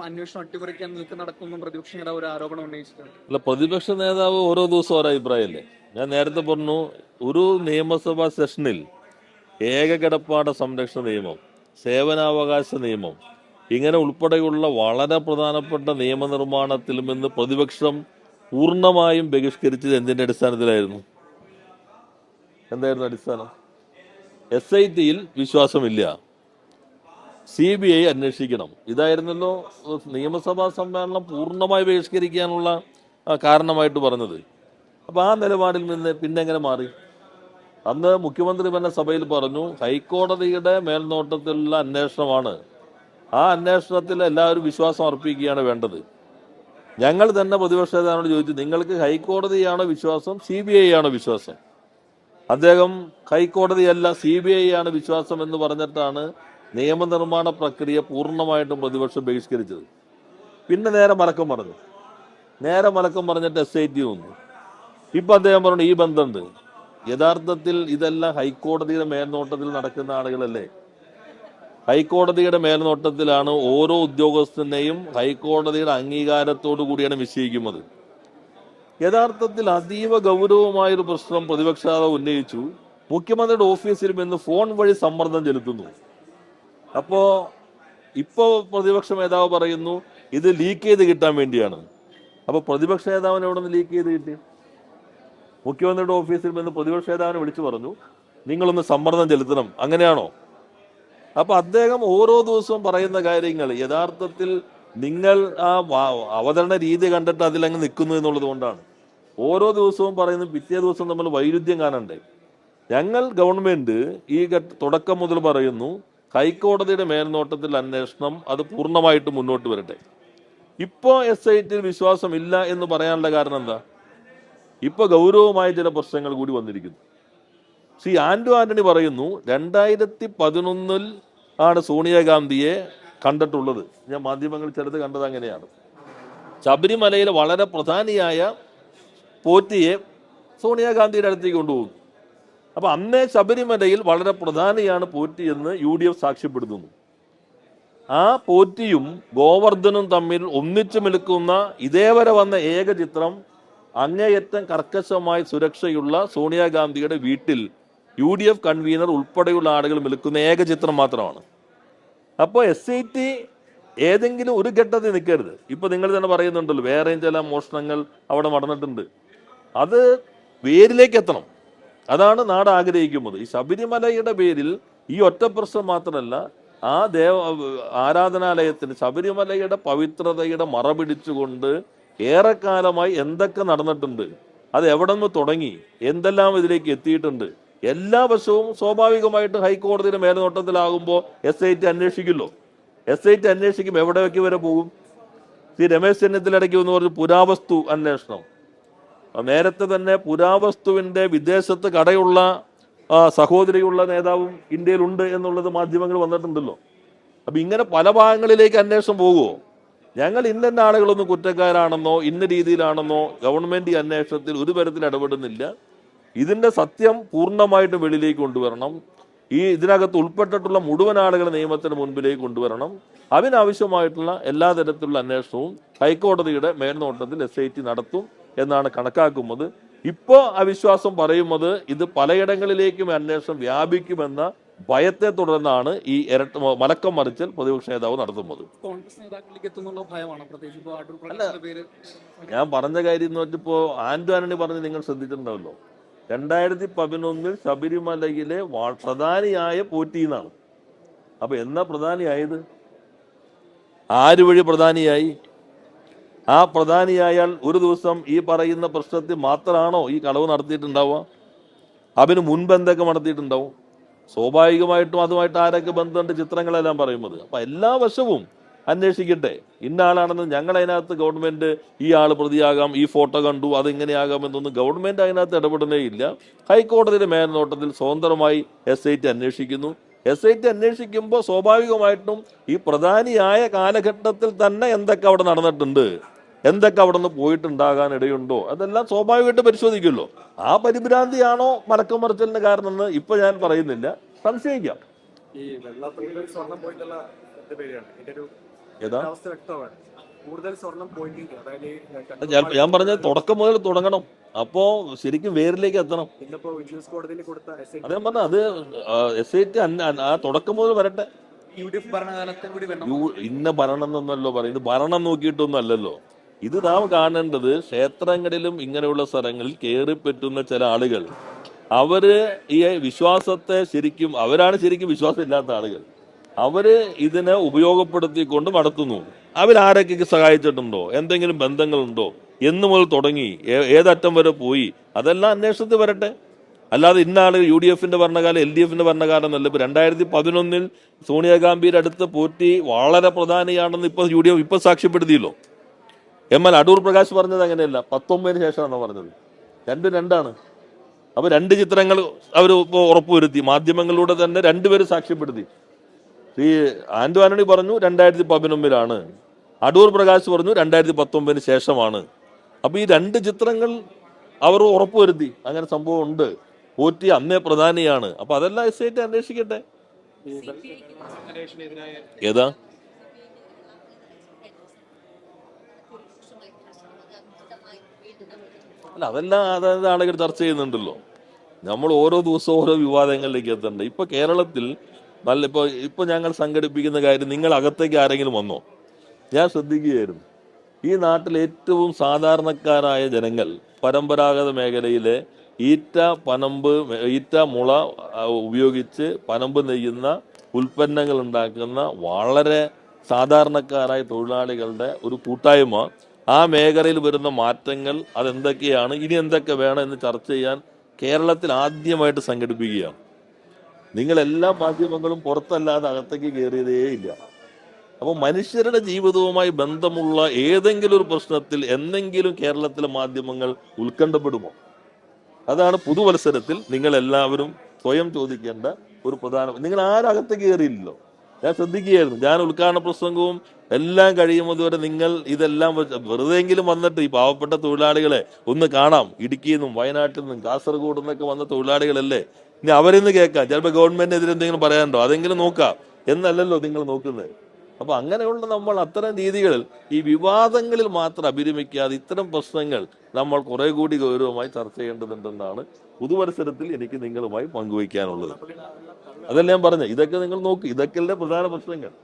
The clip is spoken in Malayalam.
അന്വേഷണം അട്ടിമറിക്കാൻ നീക്കം നടക്കുമെന്നും പ്രതിപക്ഷ നേതാവ് ഒരു ആരോപണം ഉന്നയിച്ചിട്ടുണ്ട്. അല്ല, പ്രതിപക്ഷ നേതാവ് ഓരോ ദിവസവും ഓരോ അഭിപ്രായമല്ലേ. ഞാൻ നേരത്തെ പറഞ്ഞു, ഒരു നിയമസഭാ സെഷനിൽ ഏകകിടപ്പാട സംരക്ഷണ നിയമം, സേവനാവകാശ നിയമം, ഇങ്ങനെ ഉൾപ്പെടെയുള്ള വളരെ പ്രധാനപ്പെട്ട നിയമനിർമ്മാണത്തിൽ നിന്ന് പ്രതിപക്ഷം പൂർണ്ണമായും ബഹിഷ്കരിച്ചത് എന്തിന്റെ അടിസ്ഥാനത്തിലായിരുന്നു? എന്തായിരുന്നു അടിസ്ഥാനം? SIT-യിൽ വിശ്വാസമില്ല, CBI അന്വേഷിക്കണം. ഇതായിരുന്നല്ലോ നിയമസഭാ സമ്മേളനം പൂർണ്ണമായി ബഹിഷ്കരിക്കാനുള്ള കാരണമായിട്ട് പറഞ്ഞത്. അപ്പോൾ ആ നിലപാടിൽ നിന്ന് പിന്നെ എങ്ങനെ മാറി? അന്ന് മുഖ്യമന്ത്രി തന്നെ സഭയിൽ പറഞ്ഞു, ഹൈക്കോടതിയുടെ മേൽനോട്ടത്തിലുള്ള അന്വേഷണമാണ്, ആ അന്വേഷണത്തിൽ എല്ലാവരും വിശ്വാസം അർപ്പിക്കുകയാണ് വേണ്ടത്. ഞങ്ങൾ തന്നെ പ്രതിപക്ഷ നേതാവിനോട് ചോദിച്ചു, നിങ്ങൾക്ക് ഹൈക്കോടതിയാണോ വിശ്വാസം, CBI ആണോ വിശ്വാസം? അദ്ദേഹം ഹൈക്കോടതിയല്ല CBI ആണ് വിശ്വാസം എന്ന് പറഞ്ഞിട്ടാണ് നിയമനിർമ്മാണ പ്രക്രിയ പൂർണ്ണമായിട്ടും പ്രതിപക്ഷം ബഹിഷ്കരിച്ചത്. പിന്നെ നേരെ മലക്കം പറഞ്ഞിട്ട് SIT വന്നു. ഇപ്പം അദ്ദേഹം പറഞ്ഞു ഈ ബന്ധമുണ്ട്. യഥാർത്ഥത്തിൽ ഇതെല്ലാം ഹൈക്കോടതിയുടെ മേൽനോട്ടത്തിൽ നടക്കുന്ന ആളുകളല്ലേ. ഹൈക്കോടതിയുടെ മേൽനോട്ടത്തിലാണ് ഓരോ ഉദ്യോഗസ്ഥനെയും ഹൈക്കോടതിയുടെ അംഗീകാരത്തോടു കൂടിയാണ് നിശ്ചയിക്കുന്നത്. യഥാർത്ഥത്തിൽ അതീവ ഗൗരവമായൊരു പ്രശ്നം പ്രതിപക്ഷ നേതാവ് ഉന്നയിച്ചു. മുഖ്യമന്ത്രിയുടെ ഓഫീസിൽ നിന്ന് ഫോൺ വഴി സമ്മർദ്ദം ചെലുത്തുന്നു. അപ്പോ പ്രതിപക്ഷ നേതാവ് പറയുന്നു ഇത് ലീക്ക് ചെയ്ത് കിട്ടാൻ വേണ്ടിയാണ്. അപ്പൊ പ്രതിപക്ഷ നേതാവിനെ എവിടെ നിന്ന് ലീക്ക് ചെയ്ത് കിട്ടി? മുഖ്യമന്ത്രിയുടെ ഓഫീസിൽ നിന്ന് പ്രതിപക്ഷ നേതാവിനെ വിളിച്ചു പറഞ്ഞു നിങ്ങളൊന്ന് സമ്മർദ്ദം ചെലുത്തണം, അങ്ങനെയാണോ? അപ്പൊ അദ്ദേഹം ഓരോ ദിവസവും പറയുന്ന കാര്യങ്ങൾ യഥാർത്ഥത്തിൽ നിങ്ങൾ ആ അവതരണ രീതി കണ്ടിട്ട് അതിലങ്ങ് നിൽക്കുന്നു എന്നുള്ളത് കൊണ്ടാണ്. ഓരോ ദിവസവും പറയുന്നത് പിറ്റേ ദിവസം നമ്മൾ വൈരുദ്ധ്യം കാണണ്ടേ. ഞങ്ങൾ ഗവൺമെന്റ് ഈ തുടക്കം മുതൽ പറയുന്നു ഹൈക്കോടതിയുടെ മേൽനോട്ടത്തിൽ അന്വേഷണം അത് പൂർണ്ണമായിട്ട് മുന്നോട്ട് വരട്ടെ. ഇപ്പോ SIT-യിൽ വിശ്വാസമില്ല എന്ന് പറയാനുള്ള കാരണം എന്താ? ഇപ്പൊ ഗൗരവമായ ചില പ്രശ്നങ്ങൾ കൂടി വന്നിരിക്കുന്നു. ആന്റണി പറയുന്നു 2011 ആണ് സോണിയാഗാന്ധിയെ കണ്ടിട്ടുള്ളത്. ഞാൻ മാധ്യമങ്ങൾ ചിലത് കണ്ടത് അങ്ങനെയാണ്. ശബരിമലയിലെ വളരെ പ്രധാനിയായ പോറ്റിയെ സോണിയാഗാന്ധിയുടെ അടുത്തേക്ക് കൊണ്ടുപോകുന്നു. അപ്പൊ അന്നേ ശബരിമലയിൽ വളരെ പ്രധാനിയാണ് പോറ്റി എന്ന് UDF സാക്ഷ്യപ്പെടുത്തുന്നു. ആ പോറ്റിയും ഗോവർദ്ധനും തമ്മിൽ ഒന്നിച്ചു നിൽക്കുന്ന ഇതേവരെ വന്ന ഏക ചിത്രം അങ്ങേയറ്റം കർക്കശമായി സുരക്ഷയുള്ള സോണിയാഗാന്ധിയുടെ വീട്ടിൽ UDF കൺവീനർ ഉൾപ്പെടെയുള്ള ആളുകൾ നിൽക്കുന്ന ഏക ചിത്രം മാത്രമാണ്. അപ്പോൾ SIT ഏതെങ്കിലും ഒരു ഘട്ടത്തിൽ നിൽക്കരുത്. ഇപ്പൊ നിങ്ങൾ തന്നെ പറയുന്നുണ്ടല്ലോ വേറെയും ചില മോഷണങ്ങൾ അവിടെ നടന്നിട്ടുണ്ട്. അത് വേരിലേക്ക് എത്തണം. അതാണ് നാട് ആഗ്രഹിക്കുന്നത്. ഈ ശബരിമലയുടെ പേരിൽ ഈ ഒറ്റ പ്രശ്നം മാത്രമല്ല, ആ ആരാധനാലയത്തിന് ശബരിമലയുടെ പവിത്രതയുടെ മറപിടിച്ചുകൊണ്ട് ഏറെക്കാലമായി എന്തൊക്കെ നടന്നിട്ടുണ്ട്, അത് എവിടെ നിന്ന് തുടങ്ങി, എന്തെല്ലാം ഇതിലേക്ക് എത്തിയിട്ടുണ്ട്, എല്ലാ വശവും സ്വാഭാവികമായിട്ട് ഹൈക്കോടതിയുടെ മേൽനോട്ടത്തിലാകുമ്പോൾ SIT അന്വേഷിക്കുമല്ലോ. SIT അന്വേഷിക്കും എവിടെയൊക്കെ വരെ പോകും? രമേശ് ചെന്നിത്തലയ്ക്ക് എന്ന് പറഞ്ഞ് പുരാവസ്തു അന്വേഷണം. നേരത്തെ തന്നെ പുരാവസ്തുവിന്റെ വിദേശത്ത് കടയുള്ള സഹോദരിയുള്ള നേതാവും ഇന്ത്യയിലുണ്ട് എന്നുള്ളത് മാധ്യമങ്ങൾ വന്നിട്ടുണ്ടല്ലോ. അപ്പൊ ഇങ്ങനെ പല ഭാഗങ്ങളിലേക്ക് അന്വേഷണം പോകുമോ? ഞങ്ങൾ ഇന്ന ആളുകളൊന്നും കുറ്റക്കാരാണെന്നോ ഇന്ന രീതിയിലാണെന്നോ ഗവൺമെന്റ് ഈ അന്വേഷണത്തിൽ ഒരു തരത്തിൽ ഇടപെടുന്നില്ല. ഇതിന്റെ സത്യം പൂർണ്ണമായിട്ട് വെളിയിലേക്ക് കൊണ്ടുവരണം. ഇതിനകത്ത് ഉൾപ്പെട്ടിട്ടുള്ള മുഴുവൻ ആളുകളെ നിയമത്തിന് മുൻപിലേക്ക് കൊണ്ടുവരണം. അതിനാവശ്യമായിട്ടുള്ള എല്ലാ തരത്തിലുള്ള അന്വേഷണവും ഹൈക്കോടതിയുടെ മേൽനോട്ടത്തിൽ SIT നടത്തും എന്നാണ് കണക്കാക്കുന്നത്. ഇപ്പോൾ അവിശ്വാസം പറയുന്നത് ഇത് പലയിടങ്ങളിലേക്കും അന്വേഷണം വ്യാപിക്കുമെന്ന ഭയത്തെ തുടർന്നാണ് ഈ മലക്കം മറിച്ചൽ പ്രതിപക്ഷ നേതാവ് നടത്തുന്നത്. അല്ല, ഞാൻ പറഞ്ഞ കാര്യം എന്ന് വെച്ചപ്പോ ആന്റണി പറഞ്ഞ് നിങ്ങൾ ശ്രദ്ധിച്ചിട്ടുണ്ടാവല്ലോ, 2011 ശബരിമലയിലെ പ്രധാനിയായ പോറ്റിന്നാണ്. അപ്പൊ എന്നാ പ്രധാനിയായത്? ആര് വഴി പ്രധാനിയായി? ആ പ്രധാനിയായാൽ ഒരു ദിവസം ഈ പറയുന്ന പ്രശ്നത്തിൽ മാത്രമാണോ ഈ കളവ് നടത്തിയിട്ടുണ്ടാവുക? അതിന് മുൻപ് എന്തൊക്കെ നടത്തിയിട്ടുണ്ടാവും? സ്വാഭാവികമായിട്ടും അതുമായിട്ട് ആരൊക്കെ ബന്ധമുണ്ട് ചിത്രങ്ങളെല്ലാം പറയുന്നത്. അപ്പൊ എല്ലാ വശവും അന്വേഷിക്കട്ടെ. ഇന്ന ആളാണെന്ന് ഞങ്ങൾ അതിനകത്ത് ഗവൺമെന്റ് ഈ ആൾ പ്രതിയാകാം, ഈ ഫോട്ടോ കണ്ടു, അതെങ്ങനെയാകാം എന്നൊന്നും ഗവൺമെന്റ് അതിനകത്ത് ഇടപെടുന്നേ ഇല്ല. ഹൈക്കോടതിയുടെ മേൽനോട്ടത്തിൽ സ്വതന്ത്രമായി SIT അന്വേഷിക്കുന്നു. SIT അന്വേഷിക്കുമ്പോൾ സ്വാഭാവികമായിട്ടും ഈ പ്രധാനിയായ കാലഘട്ടത്തിൽ തന്നെ എന്തൊക്കെ അവിടെ നടന്നിട്ടുണ്ട്, എന്തൊക്കെ അവിടെ നിന്ന് പോയിട്ടുണ്ടാകാൻ ഇടയുണ്ടോ, അതെല്ലാം സ്വാഭാവികമായിട്ട് പരിശോധിക്കുമല്ലോ. ആ പരിഭ്രാന്തിയാണോ മലക്കം മറിച്ചലിന് കാരണം എന്ന് ഇപ്പൊ ഞാൻ പറയുന്നില്ല, സംശയിക്കാം. ഈ വെള്ളാപ്പള്ളിയിൽ സ്വർണം പോയിട്ടുള്ള ഏതാ അവസ്ഥ വ്യക്തമാണ്. കൂടുതൽ സ്വർണം പോയിട്ടുണ്ട്. അതായത് ഞാൻ പറഞ്ഞ തുടക്കം മുതൽ തുടങ്ങണം. അപ്പോ ശരിക്കും വേരിലേക്ക് എത്തണം. ഇന്നിപ്പോ വിജിലൻസ് കോടതിയിൽ കൊടുത്ത അത് ഞാൻ പറഞ്ഞ അത് SIT ആ തുടക്കം മുതൽ വരട്ടെ. UDF ഭരണകാലത്തും കൂടി വേണം. ഇന്ന ഭരണം എന്നല്ലോ പറയുന്നത്, ഭരണം നോക്കിയിട്ടൊന്നും അല്ലല്ലോ. ഇത് നാം കാണേണ്ടത് ക്ഷേത്രങ്ങളിലും ഇങ്ങനെയുള്ള സ്ഥലങ്ങളിൽ കയറിപ്പറ്റുന്ന ചില ആളുകൾ, അവര് ഈ വിശ്വാസത്തെ ശരിക്കും, അവരാണ് ശരിക്കും വിശ്വാസം ഇല്ലാത്ത ആളുകൾ. അവര് ഇതിനെ ഉപയോഗപ്പെടുത്തിക്കൊണ്ട് നടത്തുന്നു. അവരാരൊക്കെ സഹായിച്ചിട്ടുണ്ടോ, എന്തെങ്കിലും ബന്ധങ്ങളുണ്ടോ, എന്ന് മുതൽ തുടങ്ങി ഏതറ്റം വരെ പോയി, അതെല്ലാം അന്വേഷണത്തിൽ വരട്ടെ. അല്ലാതെ ഇന്ന ആള് UDFന്റെ ഭരണകാലം LDFന്റെ ഭരണകാലം എന്നല്ല. ഇപ്പൊ 2011 സോണിയാഗാന്ധിയുടെ അടുത്ത് പോറ്റി വളരെ പ്രധാനിയാണെന്ന് ഇപ്പൊ UDF ഇപ്പൊ സാക്ഷ്യപ്പെടുത്തിയല്ലോ. എന്നാൽ അടൂർ പ്രകാശ് പറഞ്ഞത് അങ്ങനെയല്ല, 19 ശേഷമാണ് പറഞ്ഞത്. രണ്ടാണ്. അപ്പൊ 2 ചിത്രങ്ങൾ അവർ ഇപ്പോൾ ഉറപ്പുവരുത്തി, മാധ്യമങ്ങളിലൂടെ തന്നെ 2 പേര് സാക്ഷ്യപ്പെടുത്തി. ഈ ആന്റോ ആന്റണി പറഞ്ഞു 2011 അടൂർ പ്രകാശ് പറഞ്ഞു 2019 ശേഷമാണ്. അപ്പൊ ഈ 2 ചിത്രങ്ങൾ അവർ ഉറപ്പുവരുത്തി അങ്ങനെ സംഭവം ഉണ്ട്, പോറ്റി അന്നേ പ്രധാനിയാണ്. അപ്പൊ അതെല്ലാം SIT അന്വേഷിക്കട്ടെ. ഏതാ അല്ല, അതെല്ലാം അതായത് ആളുകൾ ചർച്ച ചെയ്യുന്നുണ്ടല്ലോ. നമ്മൾ ഓരോ ദിവസവും ഓരോ വിവാദങ്ങളിലേക്ക് എത്തണ്ട. ഇപ്പൊ കേരളത്തിൽ ഇപ്പൊ ഞങ്ങൾ സംഘടിപ്പിക്കുന്ന കാര്യം, നിങ്ങൾ അകത്തേക്ക് ആരെങ്കിലും വന്നോ? ഞാൻ ശ്രദ്ധിക്കുകയായിരുന്നു, ഈ നാട്ടിൽ ഏറ്റവും സാധാരണക്കാരായ ജനങ്ങൾ പരമ്പരാഗത മേഖലയിലെ ഈറ്റ മുള ഉപയോഗിച്ച് പനമ്പ് നെയ്യുന്ന ഉൽപ്പന്നങ്ങൾ ഉണ്ടാക്കുന്ന വളരെ സാധാരണക്കാരായ തൊഴിലാളികളുടെ ഒരു കൂട്ടായ്മ, ആ മേഖലയിൽ വരുന്ന മാറ്റങ്ങൾ അതെന്തൊക്കെയാണ്, ഇനി എന്തൊക്കെ വേണം എന്ന് ചർച്ച ചെയ്യാൻ കേരളത്തിൽ ആദ്യമായിട്ട് സംഘടിപ്പിക്കുകയാണ്. നിങ്ങളെല്ലാ മാധ്യമങ്ങളും പുറത്തല്ലാതെ അകത്തേക്ക് കയറിയതേ ഇല്ല. അപ്പോൾ മനുഷ്യരുടെ ജീവിതവുമായി ബന്ധമുള്ള ഏതെങ്കിലും ഒരു പ്രശ്നത്തിൽ എന്തെങ്കിലും കേരളത്തിലെ മാധ്യമങ്ങൾ ഉത്കണ്ഠപ്പെടുമോ? അതാണ് പുതുവത്സരത്തിൽ നിങ്ങൾ എല്ലാവരും സ്വയം ചോദിക്കേണ്ട ഒരു പ്രധാന. നിങ്ങൾ ആരകത്തേക്ക് കയറിയില്ലല്ലോ. ഞാൻ ശ്രദ്ധിക്കുകയായിരുന്നു, ഞാൻ ഉദ്ഘാടന പ്രസംഗവും എല്ലാം കഴിയുമ്പോൾ വരെ നിങ്ങൾ ഇതെല്ലാം വെറുതെങ്കിലും വന്നിട്ട് ഈ പാവപ്പെട്ട തൊഴിലാളികളെ ഒന്ന് കാണാം. ഇടുക്കിയിൽ നിന്നും വയനാട്ടിൽ നിന്നും കാസർഗോഡ് നിന്നൊക്കെ വന്ന തൊഴിലാളികളല്ലേ, ഇനി അവരിന്ന് കേൾക്കാം. ചിലപ്പോൾ ഗവൺമെന്റിനെതിരെ എന്തെങ്കിലും പറയാനുണ്ടോ, അതെങ്കിലും നോക്കാം എന്നല്ലല്ലോ നിങ്ങൾ നോക്കുന്നത്. അപ്പൊ അങ്ങനെയുള്ള നമ്മൾ അത്തരം രീതികളിൽ ഈ വിവാദങ്ങളിൽ മാത്രം അഭിരമിക്കാതെ ഇത്തരം പ്രശ്നങ്ങൾ നമ്മൾ കുറെ കൂടി ഗൗരവമായി ചർച്ച ചെയ്യേണ്ടതുണ്ടെന്നാണ് പുതുവത്സരത്തിൽ എനിക്ക് നിങ്ങളുമായി പങ്കുവയ്ക്കാനുള്ളത്. അതല്ല ഞാൻ പറഞ്ഞത്, ഇതൊക്കെ നിങ്ങൾ നോക്ക്, ഇതൊക്കെയല്ലേ പ്രധാന പ്രശ്നങ്ങൾ.